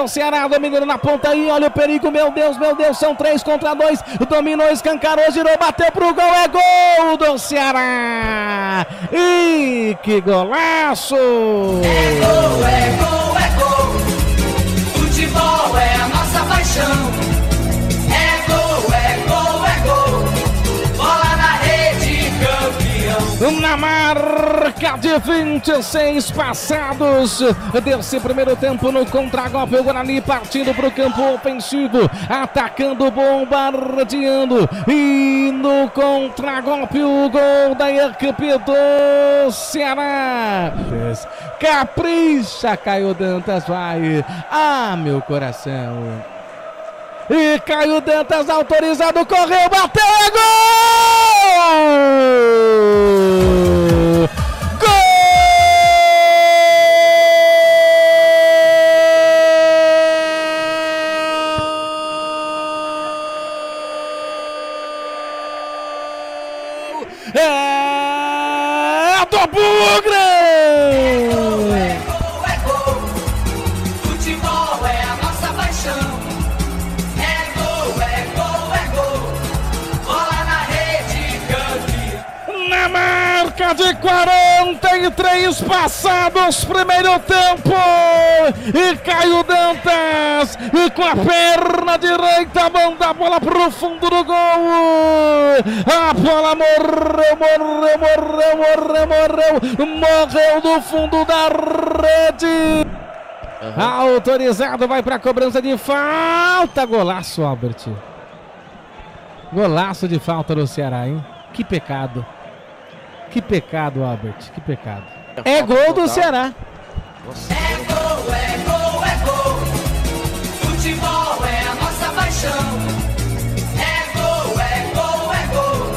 O Ceará dominando na ponta aí, olha o perigo, meu Deus, são 3 contra 2, dominou, escancarou, girou, bateu pro gol, é gol do Ceará! Ih, que golaço! É gol, é gol, é gol, futebol é a nossa paixão. É gol, é gol, é gol, bola na rede, campeão. Na marca de 26 passados desse primeiro tempo no contragolpe, o Guarani partindo para o campo ofensivo, atacando, bombardeando, e no contragolpe o gol da equipe do Ceará. Capricha, Caio Dantas, vai, meu coração. E Caio Dantas autorizado, correu, bateu, é gol! É do Bugre! É gol, é gol, futebol é a nossa paixão. É gol, é gol, é gol, bola na rede, campeão. Na marca de 43 passados, primeiro tempo, e Caio Dantas, e com a perna direita, manda a bola pro fundo do gol, a bola morreu no fundo da rede. Autorizado, vai pra cobrança de falta, golaço, Albert. Golaço de falta do Ceará, hein? Que pecado. Que pecado, Albert, que pecado. É gol do Ceará. É gol, é gol, é gol, futebol é a nossa paixão. É gol, é gol, é gol,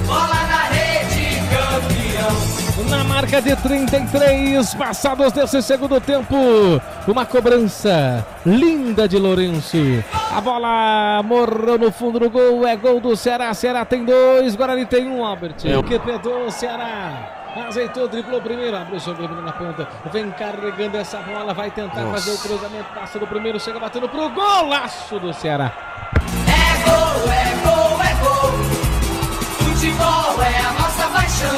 bola na rede, campeão. Na marca de 33 passados desse segundo tempo, uma cobrança linda de Lourenço. A bola morreu no fundo do gol, é gol do Ceará. Ceará tem 2, Guarani tem 1, Albert. Que pedou o Ceará. Azeitou, driblou primeiro, abriu o seu drible na ponta, vem carregando essa bola, vai tentar fazer o cruzamento, passa do primeiro, chega batendo pro golaço do Ceará. É gol, é gol, é gol, futebol é a nossa paixão.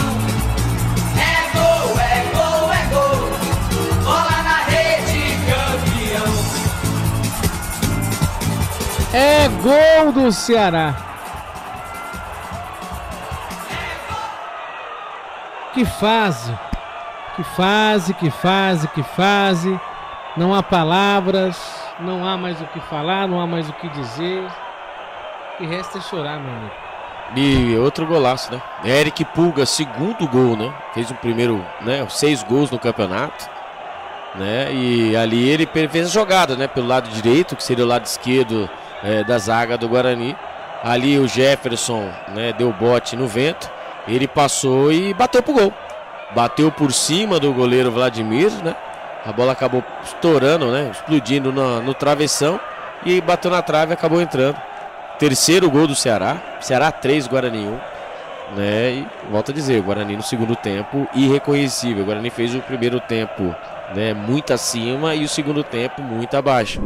É gol, é gol, é gol, bola na rede, campeão. É gol do Ceará. Que fase, que fase, que fase, que fase. Não há palavras, não há mais o que falar, não há mais o que dizer. O que resta é chorar, meu amigo. E outro golaço, né? Eric Pulga, segundo gol, né? Fez o primeiro, né? 6 gols no campeonato, né? E ali ele fez a jogada, né? Pelo lado direito, que seria o lado esquerdo da zaga do Guarani. Ali o Jefferson, né? Deu bote no vento. Ele passou e bateu pro gol. Bateu por cima do goleiro Vladimir, né? A bola acabou estourando, né? Explodindo no travessão e bateu na trave e acabou entrando. Terceiro gol do Ceará. Ceará 3, Guarani 1. Né? E volto a dizer, o Guarani no segundo tempo irreconhecível. O Guarani fez o primeiro tempo, né, muito acima e o segundo tempo muito abaixo.